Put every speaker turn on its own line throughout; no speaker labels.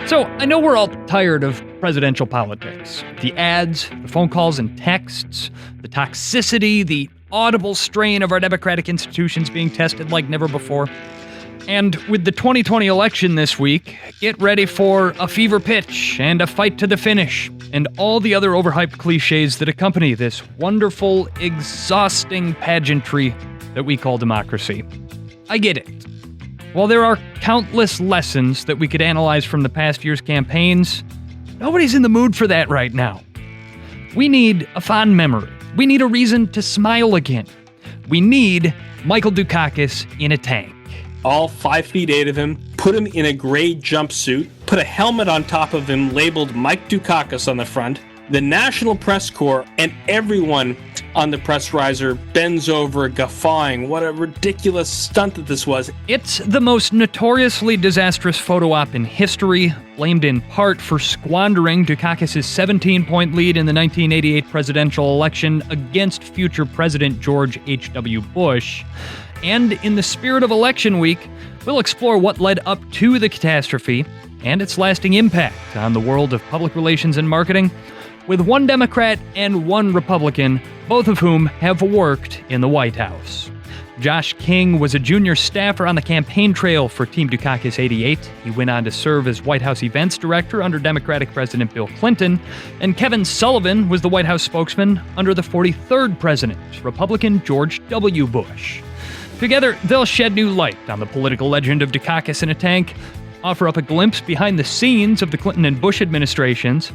So, I know we're all tired of presidential politics. The ads, the phone calls and texts, the toxicity, the audible strain of our democratic institutions being tested like never before. And with the 2020 election this week, get ready for a fever pitch and a fight to the finish, and all the other overhyped cliches that accompany this wonderful, exhausting pageantry that we call democracy. I get it. While there are countless lessons that we could analyze from the past year's campaigns, nobody's in the mood for that right now. We need a fond memory. We need a reason to smile again. We need Michael Dukakis in a tank.
All 5'8" of him, put him in a gray jumpsuit, put a helmet on top of him labeled Mike Dukakis on the front. The National Press Corps and everyone on the press riser bends over, guffawing. What a ridiculous stunt that this was.
It's the most notoriously disastrous photo op in history, blamed in part for squandering Dukakis' 17-point lead in the 1988 presidential election against future President George H.W. Bush. And in the spirit of election week, we'll explore what led up to the catastrophe and its lasting impact on the world of public relations and marketing, with one Democrat and one Republican, both of whom have worked in the White House. Josh King was a junior staffer on the campaign trail for Team Dukakis 88. He went on to serve as White House events director under Democratic President Bill Clinton. And Kevin Sullivan was the White House spokesman under the 43rd president, Republican George W. Bush. Together, they'll shed new light on the political legend of Dukakis in a tank, offer up a glimpse behind the scenes of the Clinton and Bush administrations,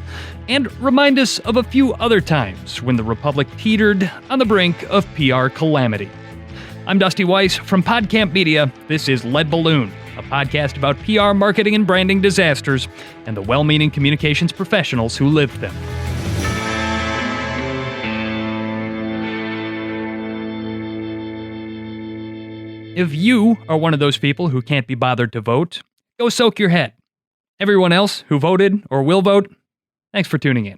and remind us of a few other times when the Republic teetered on the brink of PR calamity. I'm Dusty Weiss from PodCamp Media. This is Lead Balloon, a podcast about PR, marketing, and branding disasters and the well-meaning communications professionals who live them. If you are one of those people who can't be bothered to vote, go soak your head. Everyone else who voted or will vote, thanks for tuning in.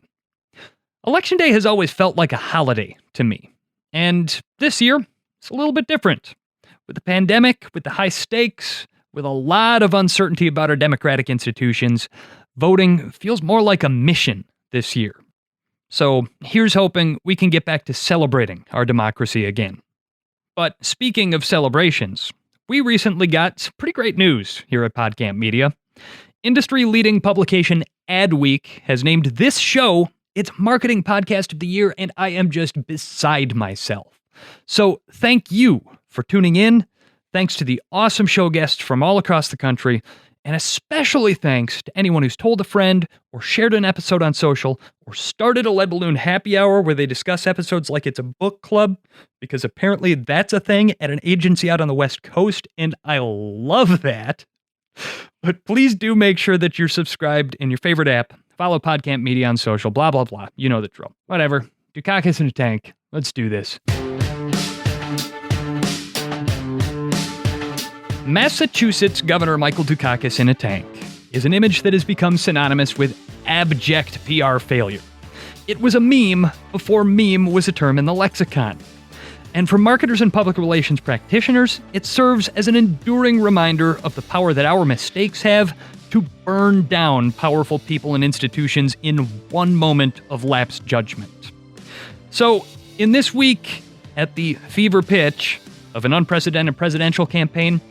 Election Day has always felt like a holiday to me. And this year, it's a little bit different. With the pandemic, with the high stakes, with a lot of uncertainty about our democratic institutions, voting feels more like a mission this year. So here's hoping we can get back to celebrating our democracy again. But speaking of celebrations, we recently got some pretty great news here at PodCamp Media. Industry-leading publication Adweek has named this show its Marketing Podcast of the Year, and I am just beside myself. So thank you for tuning in. Thanks to the awesome show guests from all across the country, and especially thanks to anyone who's told a friend or shared an episode on social or started a Lead Balloon happy hour where they discuss episodes like it's a book club, because apparently that's a thing at an agency out on the West Coast, and I love that. But please do make sure that you're subscribed in your favorite app. Follow PodCamp Media on social, blah, blah, blah. You know the drill. Whatever. Dukakis in a tank. Let's do this. Massachusetts Governor Michael Dukakis in a tank is an image that has become synonymous with abject PR failure. It was a meme before meme was a term in the lexicon. And for marketers and public relations practitioners, it serves as an enduring reminder of the power that our mistakes have to burn down powerful people and institutions in one moment of lapsed judgment. So, in this week, at the fever pitch of an unprecedented presidential campaign,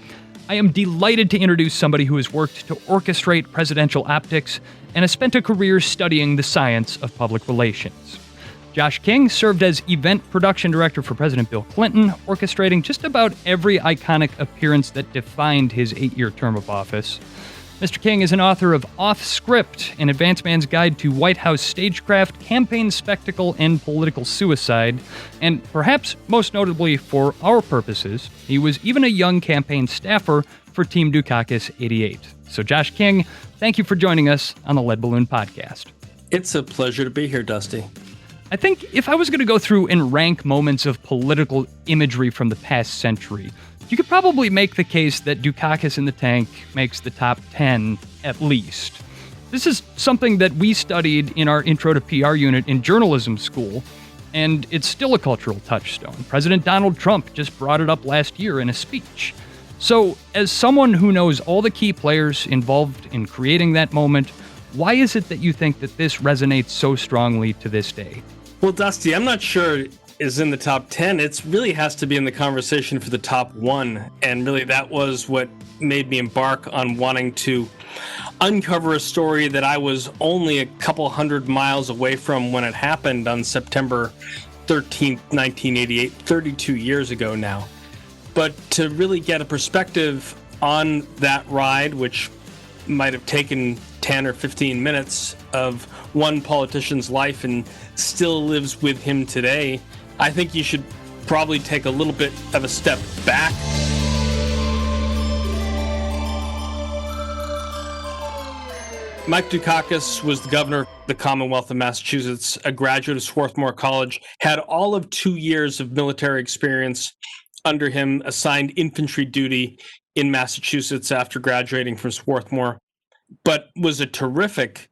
I am delighted to introduce somebody who has worked to orchestrate presidential optics and has spent a career studying the science of public relations. Josh King served as event production director for President Bill Clinton, orchestrating just about every iconic appearance that defined his 8-year term of office. Mr. King is an author of Off Script, an advanced man's guide to White House stagecraft, campaign spectacle, and political suicide. And perhaps most notably for our purposes, he was even a young campaign staffer for Team Dukakis 88. So Josh King, thank you for joining us on the Lead Balloon Podcast.
It's a pleasure to be here, Dusty.
I think if I was going to go through and rank moments of political imagery from the past century, you could probably make the case that Dukakis in the tank makes the top 10 at least. This is something that we studied in our Intro to PR unit in journalism school, and it's still a cultural touchstone. President Donald Trump just brought it up last year in a speech. So, as someone who knows all the key players involved in creating that moment, why is it that you think that this resonates so strongly to this day?
Well, Dusty, I'm not sure it is in the top 10. It really has to be in the conversation for the top 1. And really, that was what made me embark on wanting to uncover a story that I was only a couple hundred miles away from when it happened on September 13th, 1988, 32 years ago now. But to really get a perspective on that ride, which might have taken 10 or 15 minutes of one politician's life and still lives with him today, I think you should probably take a little bit of a step back. Mike Dukakis was the governor of the Commonwealth of Massachusetts, a graduate of Swarthmore College, had all of 2 years of military experience under him, assigned infantry duty in Massachusetts after graduating from Swarthmore, but was a terrific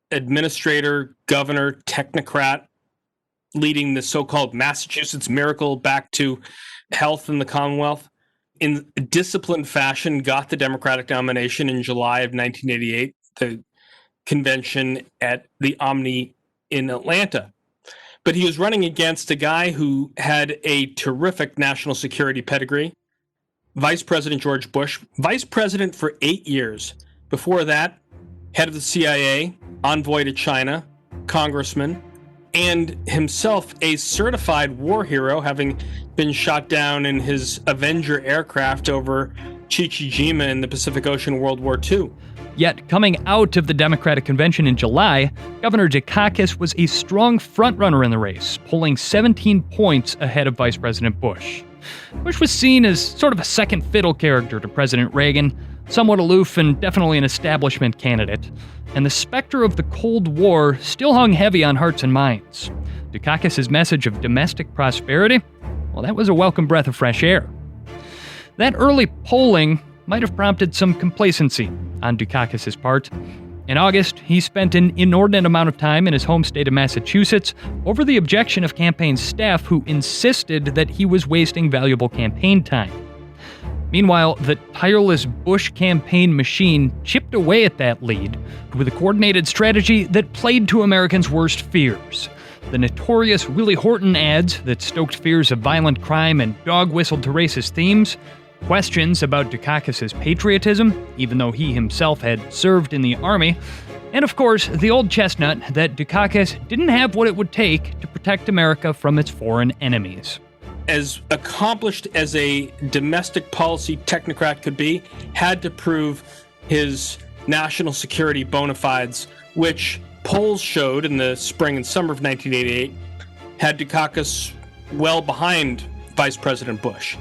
administrator, governor, technocrat, leading the so-called Massachusetts miracle back to health in the Commonwealth. In a disciplined fashion, got the Democratic nomination in July of 1988, the convention at the Omni in Atlanta. But he was running against a guy who had a terrific national security pedigree, Vice President George Bush, vice president for 8 years. Before that, head of the CIA, envoy to China, congressman, and himself a certified war hero, having been shot down in his Avenger aircraft over Chichijima in the Pacific Ocean, World War II.
Yet, coming out of the Democratic convention in July, Governor Dukakis was a strong frontrunner in the race, polling 17 points ahead of Vice President Bush. Bush was seen as sort of a second fiddle character to President Reagan, somewhat aloof and definitely an establishment candidate. And the specter of the Cold War still hung heavy on hearts and minds. Dukakis' message of domestic prosperity, well, that was a welcome breath of fresh air. That early polling might have prompted some complacency on Dukakis' part. In August, he spent an inordinate amount of time in his home state of Massachusetts over the objection of campaign staff who insisted that he was wasting valuable campaign time. Meanwhile, the tireless Bush campaign machine chipped away at that lead with a coordinated strategy that played to Americans' worst fears. The notorious Willie Horton ads that stoked fears of violent crime and dog-whistled to racist themes, questions about Dukakis' patriotism, even though he himself had served in the army, and of course, the old chestnut that Dukakis didn't have what it would take to protect America from its foreign enemies.
As accomplished as a domestic policy technocrat could be, had to prove his national security bona fides, which polls showed in the spring and summer of 1988 had Dukakis well behind Vice President Bush.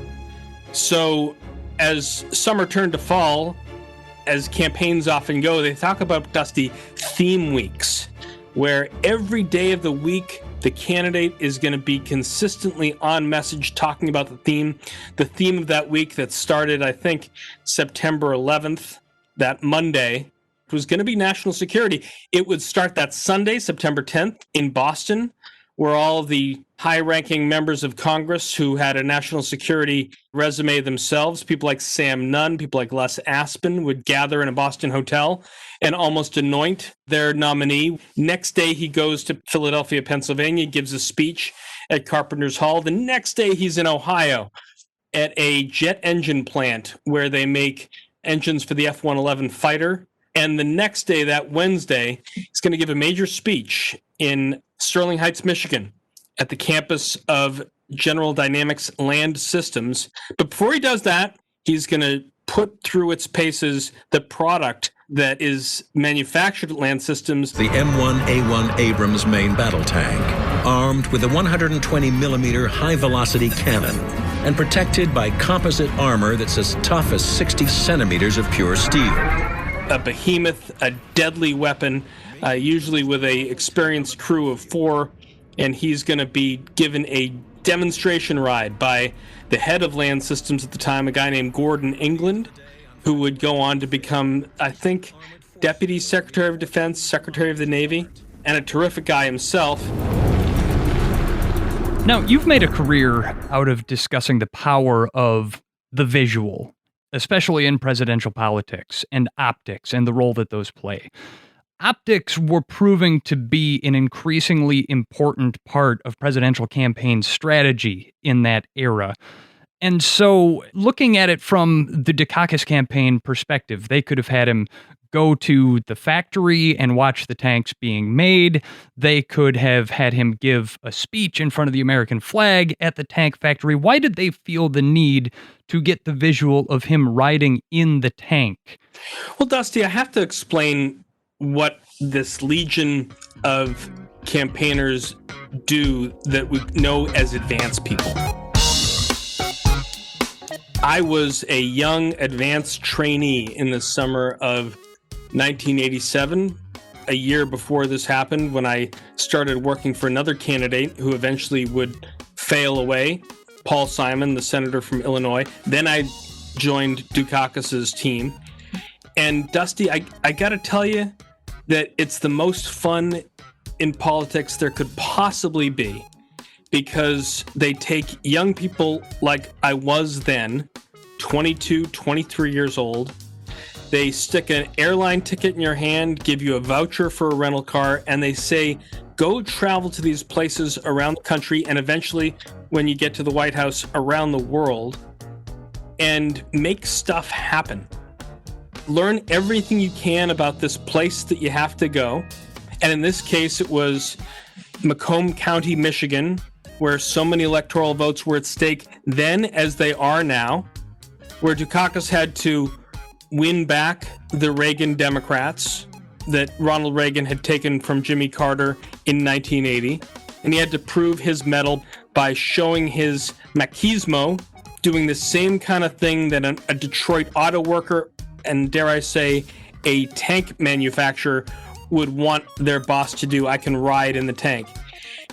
So as summer turned to fall, as campaigns often go, they talk about, Dusty, theme weeks, where every day of the week, the candidate is going to be consistently on message talking about the theme. The theme of that week that started, I think, September 11th, that Monday, was going to be national security. It would start that Sunday, September 10th, in Boston, where all the high-ranking members of Congress who had a national security resume themselves, people like Sam Nunn, people like Les Aspin, would gather in a Boston hotel and almost anoint their nominee. Next day, he goes to Philadelphia, Pennsylvania, gives a speech at Carpenter's Hall. The next day, he's in Ohio at a jet engine plant where they make engines for the F-111 fighter. And the next day, that Wednesday, he's going to give a major speech in Sterling Heights, Michigan, at the campus of General Dynamics Land Systems. But before he does that, he's going to put through its paces the product that is manufactured at Land Systems.
The M1A1 Abrams main battle tank, armed with a 120-millimeter high-velocity cannon and protected by composite armor that's as tough as 60 centimeters of pure steel.
A behemoth, a deadly weapon, usually with a experienced crew of 4, and he's going to be given a demonstration ride by the head of Land Systems at the time, a guy named Gordon England, who would go on to become, I think, Deputy Secretary of Defense, Secretary of the Navy, and a terrific guy himself.
Now, you've made a career out of discussing the power of the visual especially in presidential politics and optics and the role that those play. Optics were proving to be an increasingly important part of presidential campaign strategy in that era. And so, looking at it from the Dukakis campaign perspective, they could have had him go to the factory and watch the tanks being made. They could have had him give a speech in front of the American flag at the tank factory. Why did they feel the need to get the visual of him riding in the tank?
Well, Dusty, I have to explain what this legion of campaigners do that we know as advanced people. I was a young advanced trainee in the summer of 1987, a year before this happened, when I started working for another candidate who eventually would fail away, Paul Simon, the senator from Illinois. Then I joined Dukakis's team. And Dusty, I got to tell you that it's the most fun in politics there could possibly be, because they take young people like I was then, 22, 23 years old. They stick an airline ticket in your hand, give you a voucher for a rental car, and they say, go travel to these places around the country and eventually, when you get to the White House, around the world, and make stuff happen. Learn everything you can about this place that you have to go. And in this case, it was Macomb County, Michigan, where so many electoral votes were at stake then as they are now, where Dukakis had to win back the Reagan Democrats that Ronald Reagan had taken from Jimmy Carter in 1980. And he had to prove his mettle by showing his machismo, doing the same kind of thing that a Detroit auto worker and, dare I say, a tank manufacturer would want their boss to do. I can ride in the tank.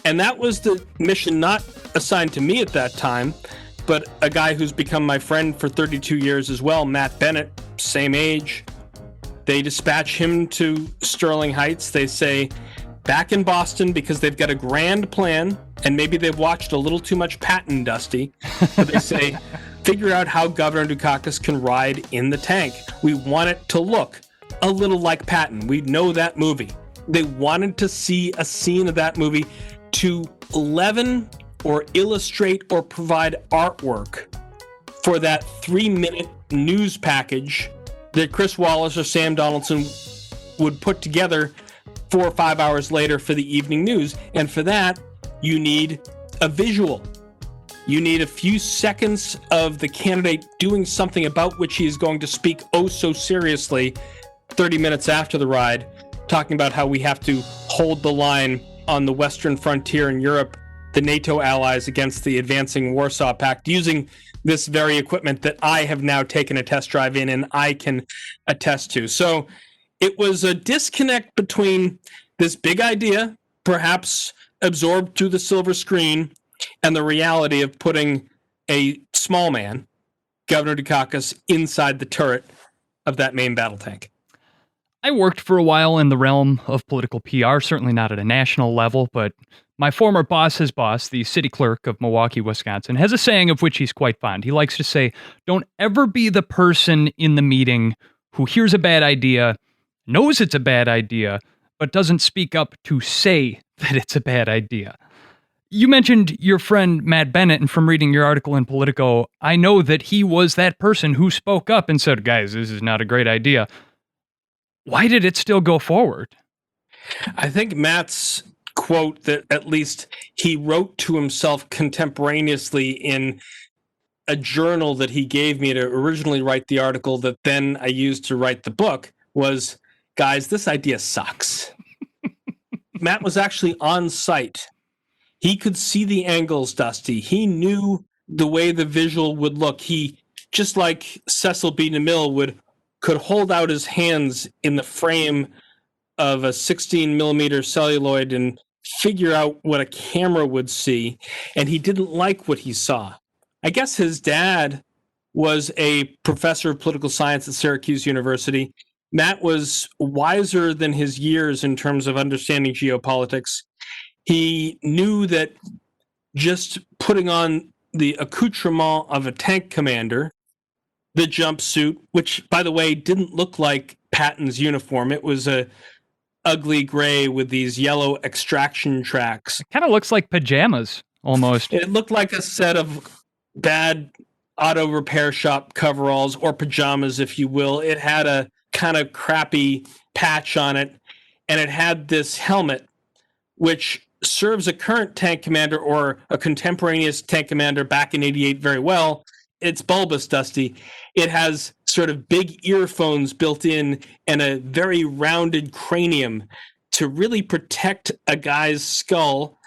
And that was the mission not assigned to me at that time, but a guy who's become my friend for 32 years as well, Matt Bennett, same age. They dispatch him to Sterling Heights. They say, back in Boston, because they've got a grand plan, and maybe they've watched a little too much Patton, Dusty, but they say, figure out how Governor Dukakis can ride in the tank. We want it to look a little like Patton. We know that movie. They wanted to see a scene of that movie to leaven or illustrate or provide artwork for that 3-minute news package that Chris Wallace or Sam Donaldson would put together 4 or 5 hours later for the evening news. And for that, you need a visual. You need a few seconds of the candidate doing something about which he is going to speak oh so seriously 30 minutes after the ride, talking about how we have to hold the line on the western frontier in Europe, the NATO allies against the advancing Warsaw Pact, using this very equipment that I have now taken a test drive in and I can attest to. So it was a disconnect between this big idea, perhaps absorbed through the silver screen, and the reality of putting a small man, Governor Dukakis, inside the turret of that main battle tank.
I worked for a while in the realm of political PR, certainly not at a national level, but my former boss's boss, the city clerk of Milwaukee, Wisconsin, has a saying of which he's quite fond. He likes to say, don't ever be the person in the meeting who hears a bad idea, knows it's a bad idea, but doesn't speak up to say that it's a bad idea. You mentioned your friend Matt Bennett, and from reading your article in Politico, I know that he was that person who spoke up and said, guys, this is not a great idea. Why did it still go forward?
I think Matt's quote that at least he wrote to himself contemporaneously in a journal that he gave me to originally write the article that then I used to write the book was, guys, this idea sucks. Matt was actually on site. He could see the angles, Dusty. He knew the way the visual would look. He, just like Cecil B. DeMille could hold out his hands in the frame of a 16 millimeter celluloid and figure out what a camera would see. And he didn't like what he saw. I guess his dad was a professor of political science at Syracuse University. Matt was wiser than his years in terms of understanding geopolitics. He knew that just putting on the accoutrement of a tank commander the jumpsuit, which, by the way, didn't look like Patton's uniform. It was a ugly gray with these yellow extraction tracks.
It kind of looks like pajamas, almost.
It looked like a set of bad auto repair shop coveralls, or pajamas, if you will. It had a kind of crappy patch on it, and it had this helmet, which serves a current tank commander or a contemporaneous tank commander back in 88 very well. It's bulbous, Dusty. It has sort of big earphones built in and a very rounded cranium to really protect a guy's skull,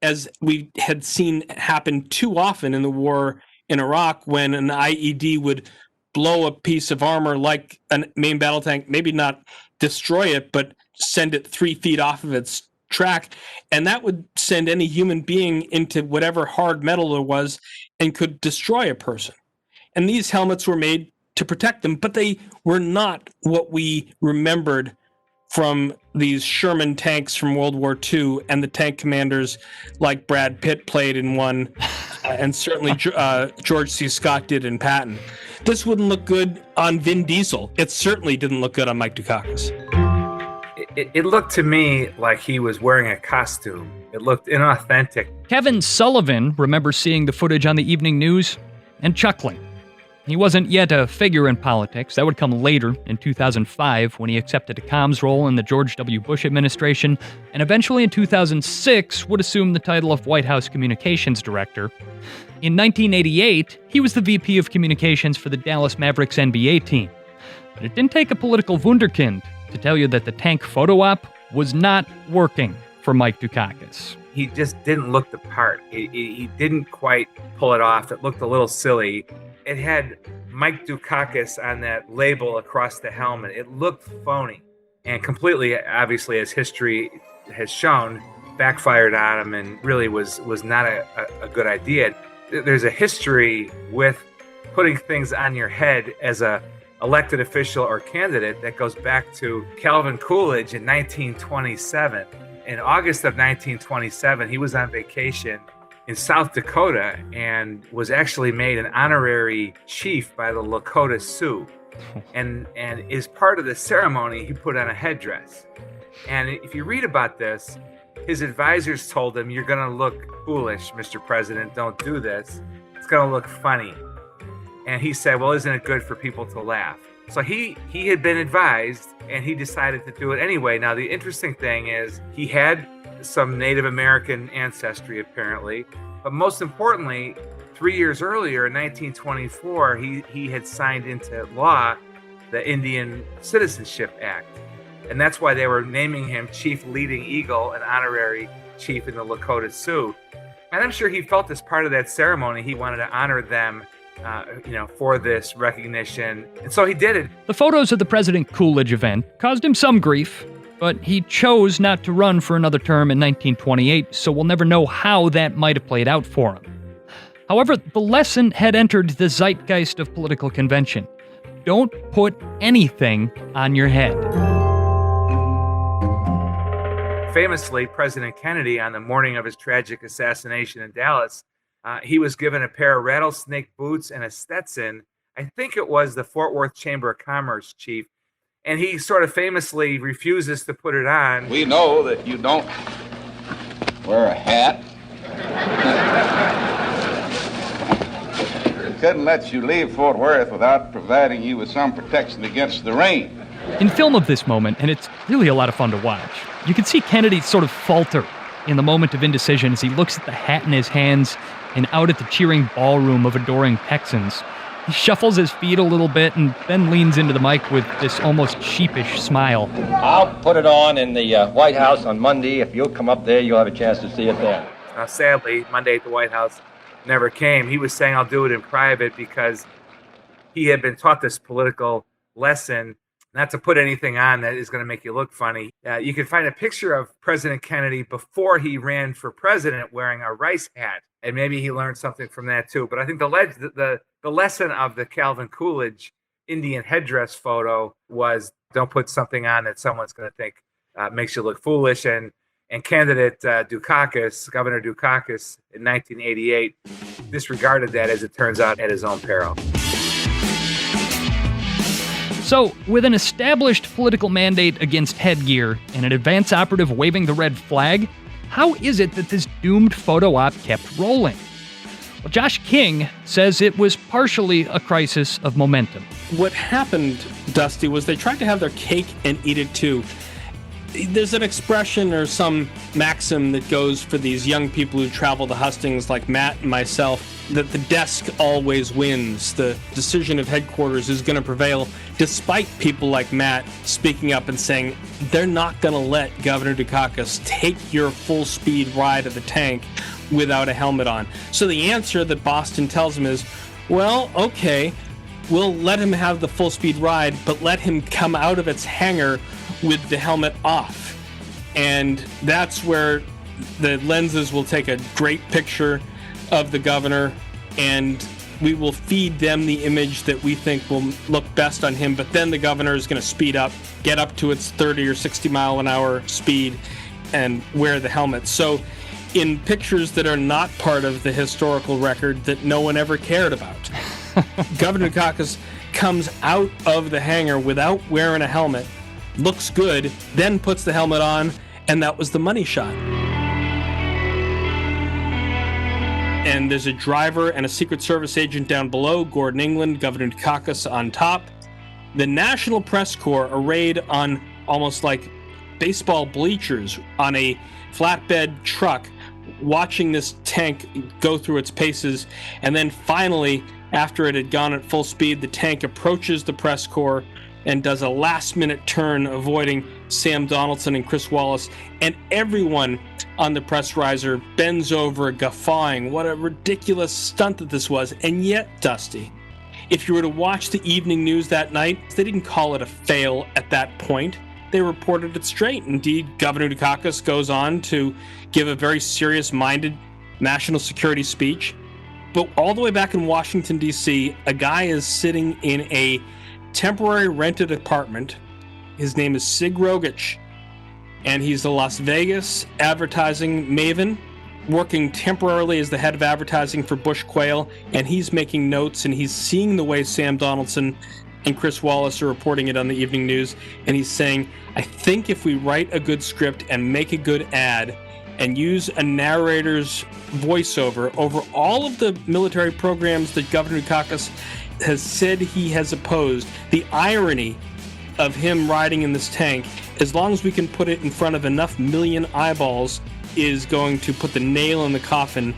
as we had seen happen too often in the war in Iraq, when an IED would blow a piece of armor like a main battle tank, maybe not destroy it, but send it 3 feet off of its track, and that would send any human being into whatever hard metal there was and could destroy a person. And these helmets were made to protect them, but they were not what we remembered from these Sherman tanks from World War II and the tank commanders like Brad Pitt played in one, and certainly George C. Scott did in Patton. This wouldn't look good on Vin Diesel. It certainly didn't look good on Mike Dukakis.
It looked to me like he was wearing a costume. It looked inauthentic.
Kevin Sullivan remembers seeing the footage on the evening news and chuckling. He wasn't yet a figure in politics. That would come later, in 2005, when he accepted a comms role in the George W. Bush administration, and eventually in 2006 would assume the title of White House Communications Director. In 1988, he was the VP of Communications for the Dallas Mavericks NBA team. But it didn't take a political wunderkind to tell you that the tank photo op was not working for Mike Dukakis.
He just didn't look the part. He didn't quite pull it off. It looked a little silly. It had Mike Dukakis on that label across the helmet. It looked phony and completely, obviously, as history has shown, backfired on him and really was not a good idea. There's a history with putting things on your head as a elected official or candidate that goes back to Calvin Coolidge in 1927. In August of 1927, he was on vacation in South Dakota and was actually made an honorary chief by the Lakota Sioux. And as part of the ceremony, he put on a headdress. And if you read about this, his advisors told him, "You're going to look foolish, Mr. President. Don't do this. It's going to look funny." And he said, "Well, isn't it good for people to laugh?" So he had been advised, and he decided to do it anyway. Now, the interesting thing is he had some Native American ancestry, apparently. But most importantly, 3 years earlier, in 1924, he had signed into law the Indian Citizenship Act. And that's why they were naming him Chief Leading Eagle, an honorary chief in the Lakota Sioux. And I'm sure he felt as part of that ceremony, he wanted to honor them for this recognition. And so he did it.
The photos of the President Coolidge event caused him some grief, but he chose not to run for another term in 1928, so we'll never know how that might have played out for him. However, the lesson had entered the zeitgeist of political convention. Don't put anything on your head.
Famously, President Kennedy, on the morning of his tragic assassination in Dallas, he was given a pair of rattlesnake boots and a Stetson. I think it was the Fort Worth Chamber of Commerce chief. And he sort of famously refuses to put it on.
We know that you don't wear a hat. We couldn't let you leave Fort Worth without providing you with some protection against the rain.
In film of this moment, and it's really a lot of fun to watch, you can see Kennedy sort of falter in the moment of indecision as he looks at the hat in his hands and out at the cheering ballroom of adoring Texans. He shuffles his feet a little bit and then leans into the mic with this almost sheepish smile.
I'll put it on in the White House on Monday. If you'll come up there, you'll have a chance to see it then.
Sadly, Monday at the White House never came. He was saying, "I'll do it in private," because he had been taught this political lesson not to put anything on that is going to make you look funny. You can find a picture of President Kennedy before he ran for president wearing a rice hat, and maybe he learned something from that too. But I think the lesson of the Calvin Coolidge Indian headdress photo was don't put something on that someone's going to think makes you look foolish. And candidate Dukakis, Governor Dukakis, in 1988, disregarded that, as it turns out, at his own peril.
So, with an established political mandate against headgear and an advance operative waving the red flag, how is it that this doomed photo op kept rolling? Well, Josh King says it was partially a crisis of momentum.
What happened, Dusty, was they tried to have their cake and eat it too. There's an expression or some maxim that goes for these young people who travel to hustings like Matt and myself, that the desk always wins. The decision of headquarters is going to prevail, despite people like Matt speaking up and saying they're not going to let Governor Dukakis take your full-speed ride of the tank without a helmet on. So the answer that Boston tells him is, well, okay, we'll let him have the full-speed ride, but let him come out of its hangar with the helmet off. And that's where the lenses will take a great picture of the governor, and we will feed them the image that we think will look best on him. But then the governor is going to speed up, get up to its 30 or 60 mile an hour speed, and wear the helmet. So in pictures that are not part of the historical record that no one ever cared about, Governor Dukakis comes out of the hangar without wearing a helmet, looks good, then puts the helmet on, and that was the money shot. And there's a driver and a Secret Service agent down below, Gordon England, Governor Dukakis on top. The National Press Corps arrayed on almost like baseball bleachers on a flatbed truck, watching this tank go through its paces. And then finally, after it had gone at full speed, the tank approaches the press corps and does a last-minute turn, avoiding Sam Donaldson and Chris Wallace, and everyone on the press riser bends over, guffawing. What a ridiculous stunt that this was. And yet, Dusty, if you were to watch the evening news that night, they didn't call it a fail at that point. They reported it straight. Indeed, Governor Dukakis goes on to give a very serious-minded national security speech. But all the way back in Washington, D.C., a guy is sitting in a temporary rented apartment. His name is Sig Rogich, and he's a Las Vegas advertising maven, working temporarily as the head of advertising for Bush Quail, and he's making notes, and he's seeing the way Sam Donaldson and Chris Wallace are reporting it on the evening news, and he's saying, I think if we write a good script and make a good ad and use a narrator's voiceover over all of the military programs that Governor Dukakis has said he has opposed, the irony of him riding in this tank, as long as we can put it in front of enough million eyeballs, is going to put the nail in the coffin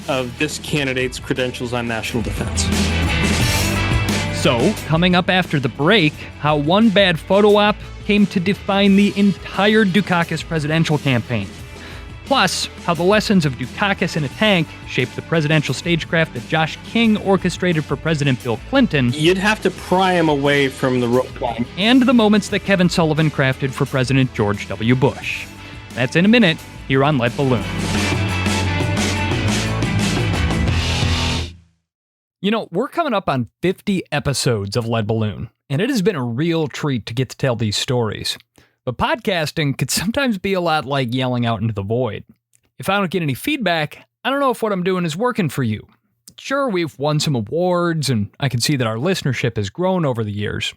of this candidate's credentials on national defense.
So, coming up after the break, how one bad photo op came to define the entire Dukakis presidential campaign. Plus, how the lessons of Dukakis in a tank shaped the presidential stagecraft that Josh King orchestrated for President Bill Clinton.
You'd have to pry him away from the rope line.
And the moments that Kevin Sullivan crafted for President George W. Bush. That's in a minute, here on Lead Balloon. You know, we're coming up on 50 episodes of Lead Balloon, and it has been a real treat to get to tell these stories. But podcasting could sometimes be a lot like yelling out into the void. If I don't get any feedback, I don't know if what I'm doing is working for you. Sure, we've won some awards, and I can see that our listenership has grown over the years.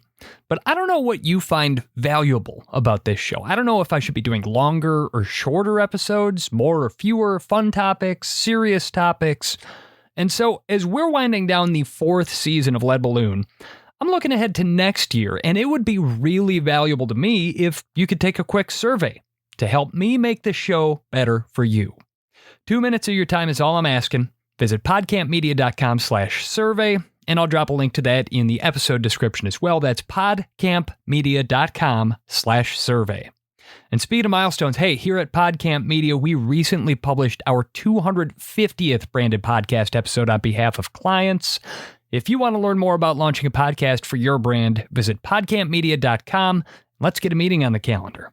But I don't know what you find valuable about this show. I don't know if I should be doing longer or shorter episodes, more or fewer, fun topics, serious topics. And so, as we're winding down the 4th season of Lead Balloon, I'm looking ahead to next year, and it would be really valuable to me if you could take a quick survey to help me make the show better for you. 2 minutes of your time is all I'm asking. Visit podcampmedia.com/survey, and I'll drop a link to that in the episode description as well. That's podcampmedia.com/survey. And speaking of milestones, hey, here at PodCamp Media, we recently published our 250th branded podcast episode on behalf of clients. If you want to learn more about launching a podcast for your brand, visit podcampmedia.com. Let's get a meeting on the calendar.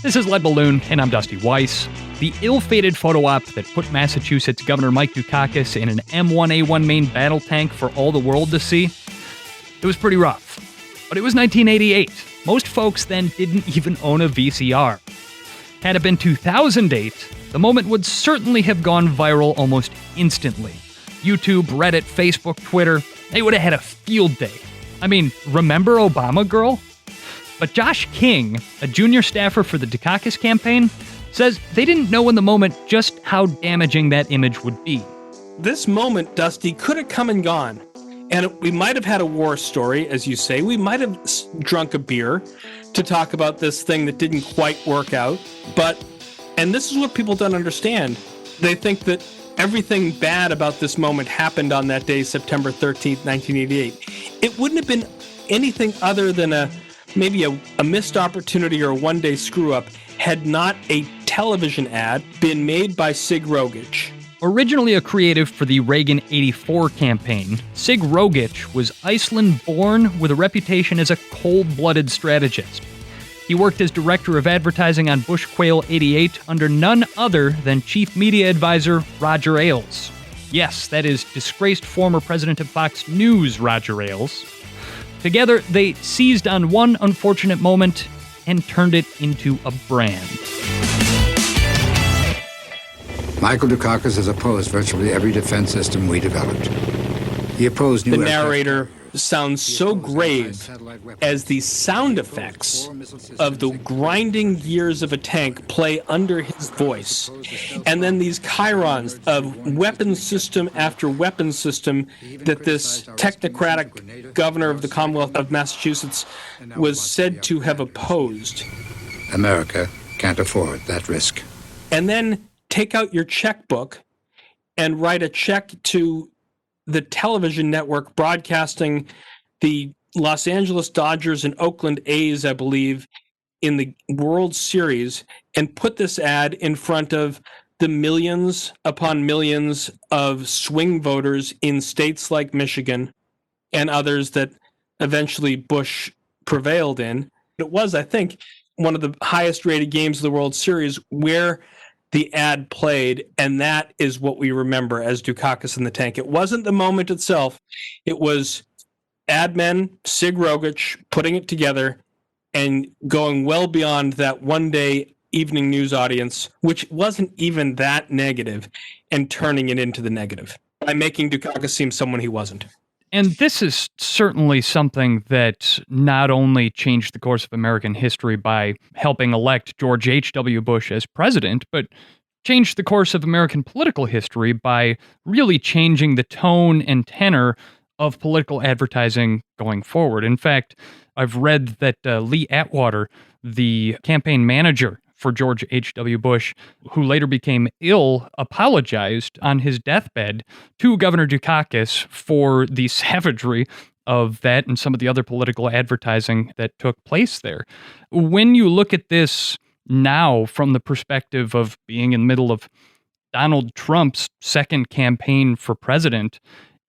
This is Lead Balloon, and I'm Dusty Weiss. The ill-fated photo op that put Massachusetts Governor Mike Dukakis in an M1A1 Maine battle tank for all the world to see, it was pretty rough. But it was 1988. Most folks then didn't even own a VCR. Had it been 2008, the moment would certainly have gone viral almost instantly. YouTube, Reddit, Facebook, Twitter, they would have had a field day. I mean, remember Obama Girl? But Josh King, a junior staffer for the Dukakis campaign, says they didn't know in the moment just how damaging that image would be.
This moment, Dusty, could have come and gone. And we might have had a war story, as you say. We might have drunk a beer to talk about this thing that didn't quite work out. And this is what people don't understand. They think that everything bad about this moment happened on that day, September 13th, 1988. It wouldn't have been anything other than maybe a missed opportunity or a one-day screw-up had not a television ad been made by Sig Rogich.
Originally a creative for the Reagan 84 campaign, Sig Rogich was Iceland-born with a reputation as a cold-blooded strategist. He worked as director of advertising on Bush Quail 88 under none other than chief media advisor Roger Ailes. Yes, that is disgraced former president of Fox News Roger Ailes. Together, they seized on one unfortunate moment and turned it into a brand.
Michael Dukakis has opposed virtually every defense system we developed. He opposed new
The narrator sounds so grave as the sound effects of the grinding gears of a tank play under his voice. And then these chyrons of weapon system after weapon system that this technocratic governor of the Commonwealth of Massachusetts was said to have opposed.
America can't afford that risk.
And then take out your checkbook and write a check to the television network broadcasting the Los Angeles Dodgers and Oakland A's, I believe, in the World Series, and put this ad in front of the millions upon millions of swing voters in states like Michigan and others that eventually Bush prevailed in. It was, I think, one of the highest rated games of the World Series where the ad played, and that is what we remember as Dukakis in the tank. It wasn't the moment itself. It was ad men, Sig Rogich, putting it together and going well beyond that one-day evening news audience, which wasn't even that negative, and turning it into the negative by making Dukakis seem someone he wasn't.
And this is certainly something that not only changed the course of American history by helping elect George H.W. Bush as president, but changed the course of American political history by really changing the tone and tenor of political advertising going forward. In fact, I've read that Lee Atwater, the campaign manager for George H.W. Bush, who later became ill, apologized on his deathbed to Governor Dukakis for the savagery of that and some of the other political advertising that took place there. When you look at this now from the perspective of being in the middle of Donald Trump's second campaign for president,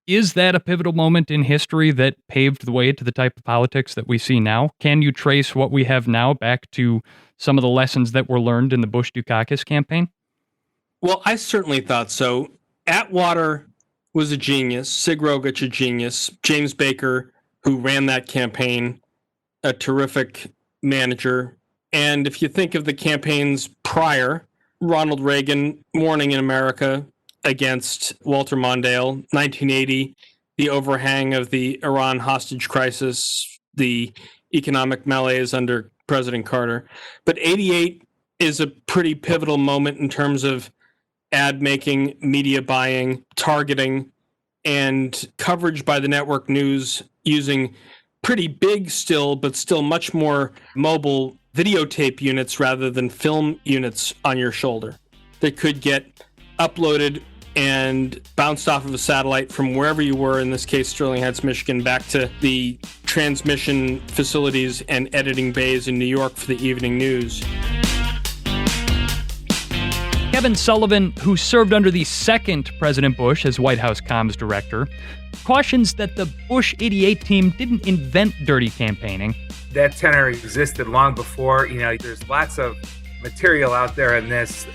is that a pivotal moment in history that paved the way to the type of politics that we see now? Can you trace what we have now back to some of the lessons that were learned in the Bush-Dukakis campaign?
Well, I certainly thought so. Atwater was a genius. Sig Rogich, a genius. James Baker, who ran that campaign, a terrific manager. And if you think of the campaigns prior, Ronald Reagan, Morning in America, against Walter Mondale, 1980, the overhang of the Iran hostage crisis, the economic malaise under President Carter. But 88 is a pretty pivotal moment in terms of ad making, media buying, targeting, and coverage by the network news using pretty big still, but still much more mobile videotape units rather than film units on your shoulder that could get uploaded and bounced off of a satellite from wherever you were, in this case Sterling Heights, Michigan, back to the transmission facilities and editing bays in New York for the evening news.
Kevin Sullivan, who served under the second President Bush as White House comms director, cautions that the Bush 88 team didn't invent dirty campaigning.
That tenor existed long before. There's lots of material out there in this.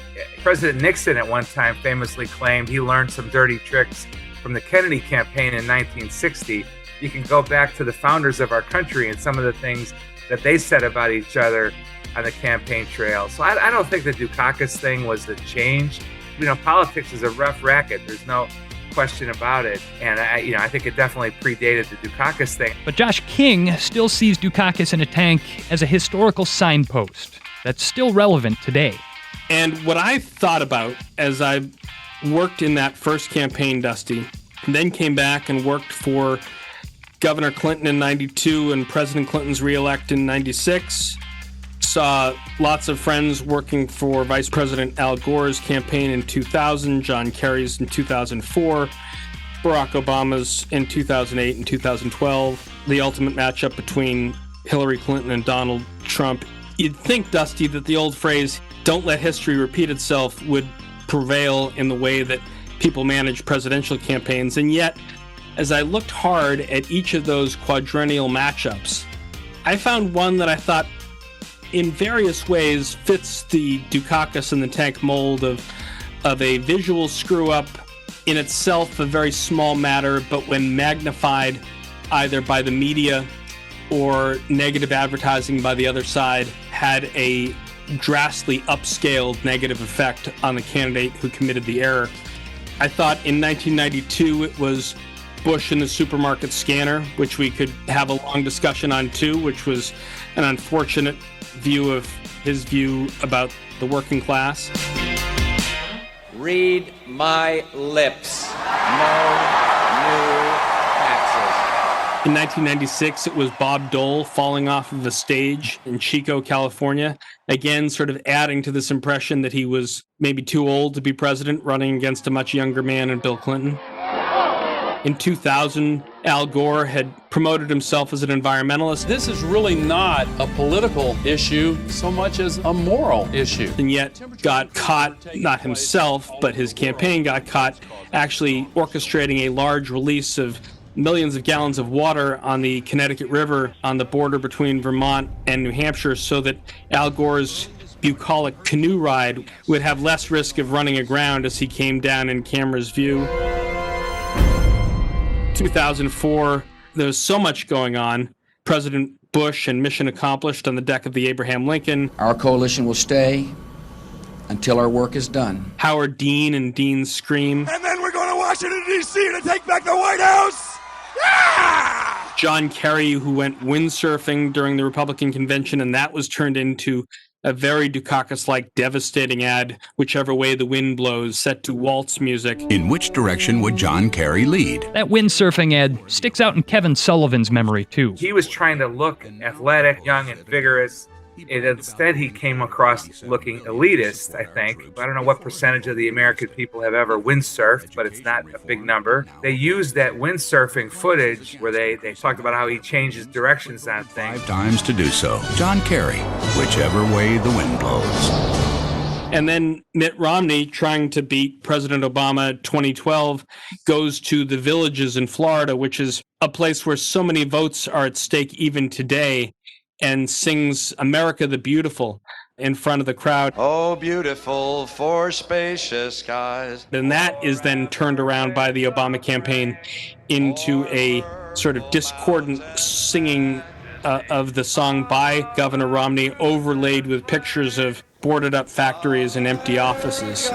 President Nixon at one time famously claimed he learned some dirty tricks from the Kennedy campaign in 1960. You can go back to the founders of our country and some of the things that they said about each other on the campaign trail. So I don't think the Dukakis thing was the change. Politics is a rough racket. There's no question about it. And I think it definitely predated the Dukakis thing.
But Josh King still sees Dukakis in a tank as a historical signpost that's still relevant today.
And what I thought about as I worked in that first campaign, Dusty, and then came back and worked for Governor Clinton in 92 and President Clinton's reelect in 96, saw lots of friends working for Vice President Al Gore's campaign in 2000, John Kerry's in 2004, Barack Obama's in 2008 and 2012, the ultimate matchup between Hillary Clinton and Donald Trump. You'd think, Dusty, that the old phrase, "don't let history repeat itself," would prevail in the way that people manage presidential campaigns. And yet, as I looked hard at each of those quadrennial matchups, I found one that I thought in various ways fits the Dukakis and the tank mold of a visual screw-up, in itself a very small matter, but when magnified either by the media or negative advertising by the other side, had a drastically upscaled negative effect on the candidate who committed the error. I thought in 1992 it was Bush in the supermarket scanner, which we could have a long discussion on too, which was an unfortunate view of his view about the working class.
Read my lips. No new taxes.
In 1996, it was Bob Dole falling off of a stage in Chico, California, again sort of adding to this impression that he was maybe too old to be president, running against a much younger man in Bill Clinton. In 2000, Al Gore had promoted himself as an environmentalist.
This is really not a political issue so much as a moral issue.
And yet got caught, not himself, but his campaign got caught actually orchestrating a large release of millions of gallons of water on the Connecticut River on the border between Vermont and New Hampshire so that Al Gore's bucolic canoe ride would have less risk of running aground as he came down in camera's view. 2004, there was so much going on. President Bush and mission accomplished on the deck of the Abraham Lincoln.
Our coalition will stay until our work is done.
Howard Dean and Dean's Scream.
And then we're going to Washington, D.C. to take back the White House! Yeah!
John Kerry, who went windsurfing during the Republican convention, and that was turned into a very Dukakis-like devastating ad, whichever way the wind blows, set to waltz music.
In which direction would John Kerry lead?
That windsurfing ad sticks out in Kevin Sullivan's memory, too.
He was trying to look athletic, young, and vigorous. And instead, he came across looking elitist, I think. I don't know what percentage of the American people have ever windsurfed, but it's not a big number. They used that windsurfing footage where they talked about how he changes directions on things.
5 times to do so. John Kerry, whichever way the wind blows.
And then Mitt Romney, trying to beat President Obama 2012, goes to the Villages in Florida, which is a place where so many votes are at stake even today, and sings America the Beautiful in front of the crowd.
Oh, beautiful for spacious skies.
And that is then turned around by the Obama campaign into a sort of discordant singing of the song by Governor Romney, overlaid with pictures of boarded up factories and empty offices.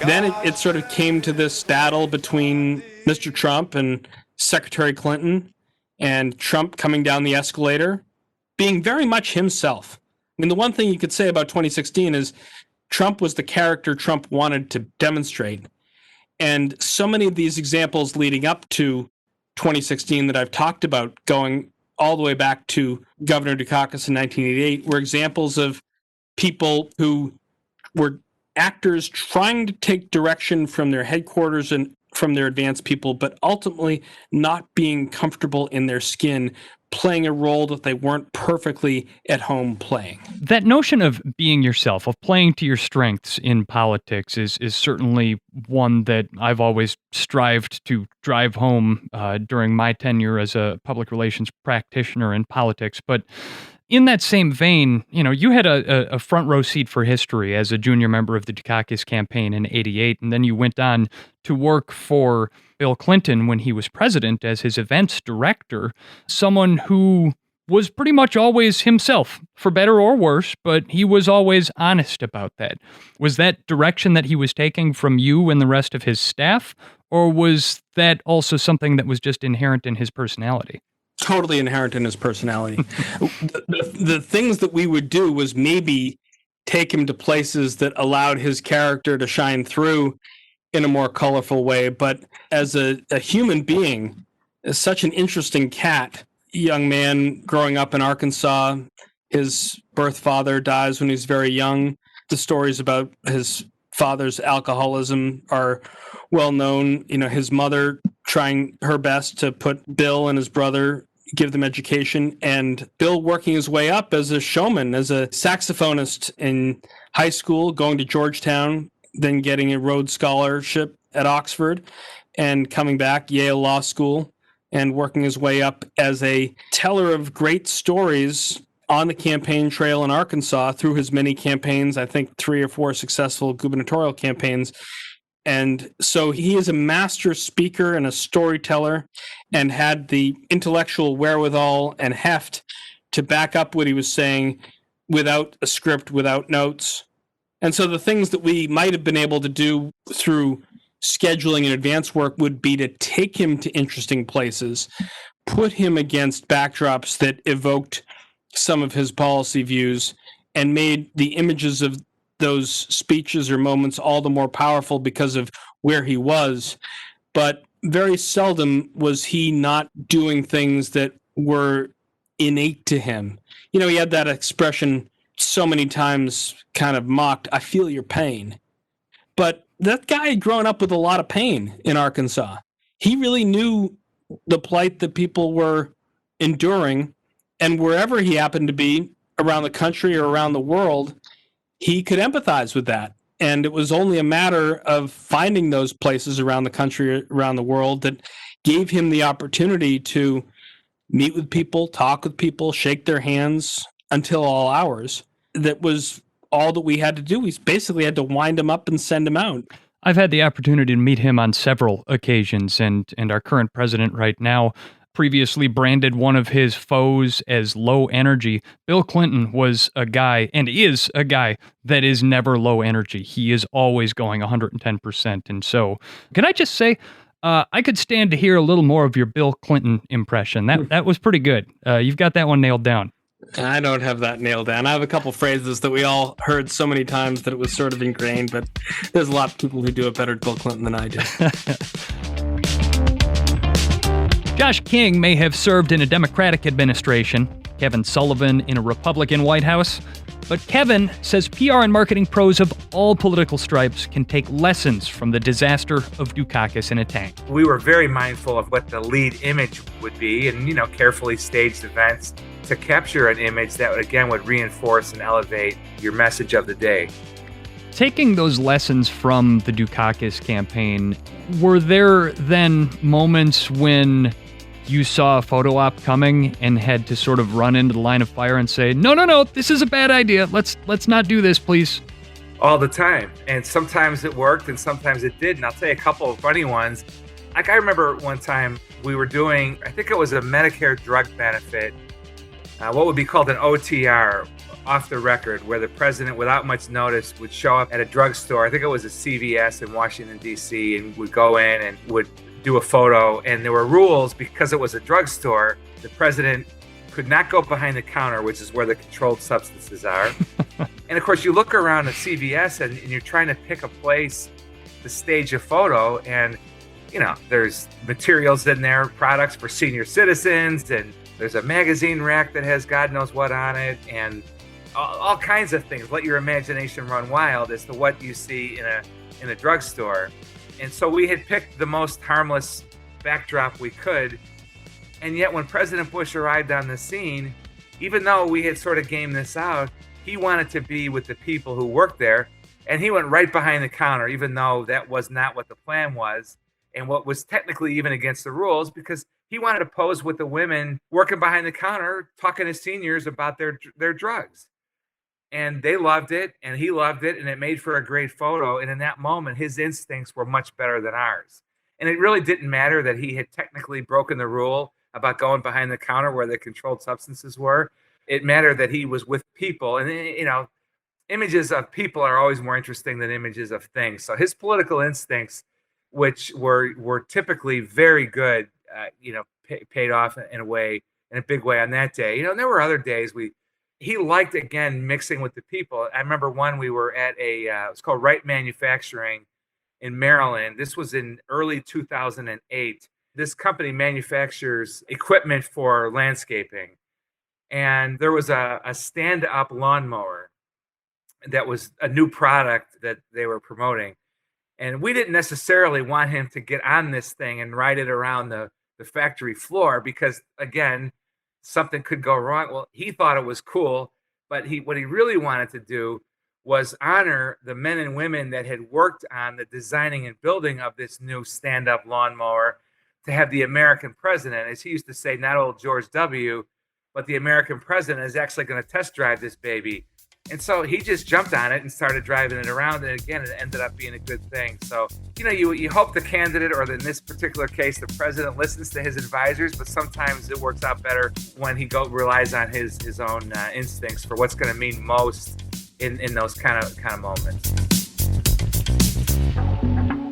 Then it sort of came to this battle between Mr. Trump and Secretary Clinton, and Trump coming down the escalator, being very much himself. I mean, the one thing you could say about 2016 is Trump was the character Trump wanted to demonstrate. And so many of these examples leading up to 2016 that I've talked about, going all the way back to Governor Dukakis in 1988, were examples of people who were actors trying to take direction from their headquarters and from their advanced people, but ultimately not being comfortable in their skin, playing a role that they weren't perfectly at home playing.
That notion of being yourself, of playing to your strengths in politics is certainly one that I've always strived to drive home during my tenure as a public relations practitioner in politics. But in that same vein, you had a front row seat for history as a junior member of the Dukakis campaign in '88, and then you went on to work for Bill Clinton when he was president as his events director, someone who was pretty much always himself, for better or worse, but he was always honest about that. Was that direction that he was taking from you and the rest of his staff, or was that also something that was just inherent in his personality?
Totally inherent in his personality. The things that we would do was maybe take him to places that allowed his character to shine through in a more colorful way. But as a human being, as such an interesting cat, young man growing up in Arkansas, his birth father dies when he's very young. The stories about his father's alcoholism are well known. You know, his mother trying her best to put Bill and his brother, give them education, and Bill working his way up as a showman, as a saxophonist in high school, going to Georgetown, then getting a Rhodes Scholarship at Oxford, and coming back, Yale Law School, and working his way up as a teller of great stories on the campaign trail in Arkansas through his many campaigns, I think 3 or 4 successful gubernatorial campaigns. And so he is a master speaker and a storyteller, and had the intellectual wherewithal and heft to back up what he was saying without a script, without notes. And so the things that we might have been able to do through scheduling and advance work would be to take him to interesting places, put him against backdrops that evoked some of his policy views, and made the images of those speeches or moments all the more powerful because of where he was. But very seldom was he not doing things that were innate to him. You know, he had that expression so many times kind of mocked, "I feel your pain." But that guy had grown up with a lot of pain in Arkansas. He really knew the plight that people were enduring, and wherever he happened to be around the country or around the world, he could empathize with that. And it was only a matter of finding those places around the country, around the world, that gave him the opportunity to meet with people, talk with people, shake their hands until all hours. That was all that we had to do. We basically had to wind him up and send him out.
I've had the opportunity to meet him on several occasions, and our current president right now previously branded one of his foes as low energy. Bill Clinton was a guy, and is a guy, that is never low energy. He is always going 110%. And so, can I just say, I could stand to hear a little more of your Bill Clinton impression. That was pretty good. You've got that one nailed down.
I don't have that nailed down. I have a couple phrases that we all heard so many times that it was sort of ingrained, but there's a lot of people who do it better at Bill Clinton than I do.
Josh King may have served in a Democratic administration, Kevin Sullivan in a Republican White House, but Kevin says PR and marketing pros of all political stripes can take lessons from the disaster of Dukakis in a tank.
We were very mindful of what the lead image would be, and carefully staged events to capture an image that would reinforce and elevate your message of the day.
Taking those lessons from the Dukakis campaign, were there then moments when you saw a photo op coming and had to sort of run into the line of fire and say, no, this is a bad idea. Let's not do this, please?
All the time. And sometimes it worked and sometimes it didn't. I'll tell you a couple of funny ones. Like, I remember one time we were doing, I think it was a Medicare drug benefit, what would be called an OTR, off the record, where the president, without much notice, would show up at a drugstore. I think it was a CVS in Washington, D.C., and would go in and would do a photo. And there were rules because it was a drugstore. The president could not go behind the counter, which is where the controlled substances are. And of course, you look around at CVS and you're trying to pick a place to stage a photo. And, there's materials in there, products for senior citizens, and there's a magazine rack that has God knows what on it, and all kinds of things. Let your imagination run wild as to what you see in a drugstore. And so we had picked the most harmless backdrop we could. And yet when President Bush arrived on the scene, even though we had sort of gamed this out, he wanted to be with the people who worked there. And he went right behind the counter, even though that was not what the plan was, and what was technically even against the rules, because he wanted to pose with the women working behind the counter, talking to seniors about their drugs. And they loved it, and he loved it, and it made for a great photo. And in that moment, his instincts were much better than ours. And it really didn't matter that he had technically broken the rule, about going behind the counter where the controlled substances were. It mattered that he was with people. And, you know, images of people are always more interesting than images of things. So his political instincts, which were typically very good, paid off in a big way on that day. You know, and there were other days he liked, again, mixing with the people. I remember one, we were at it was called Wright Manufacturing in Maryland. This was in early 2008. This company manufactures equipment for landscaping. And there was a stand-up lawnmower that was a new product that they were promoting. And we didn't necessarily want him to get on this thing and ride it around the factory floor because, again, something could go wrong. Well, he thought it was cool, but what he really wanted to do was honor the men and women that had worked on the designing and building of this new stand-up lawnmower, to have the American president, as he used to say, not old George W., but the American president is actually going to test drive this baby. And so he just jumped on it and started driving it around. And again, it ended up being a good thing. So, you know, you hope the candidate, or in this particular case, the president, listens to his advisors, but sometimes it works out better when he relies on his own instincts for what's going to mean most in those kind of moments.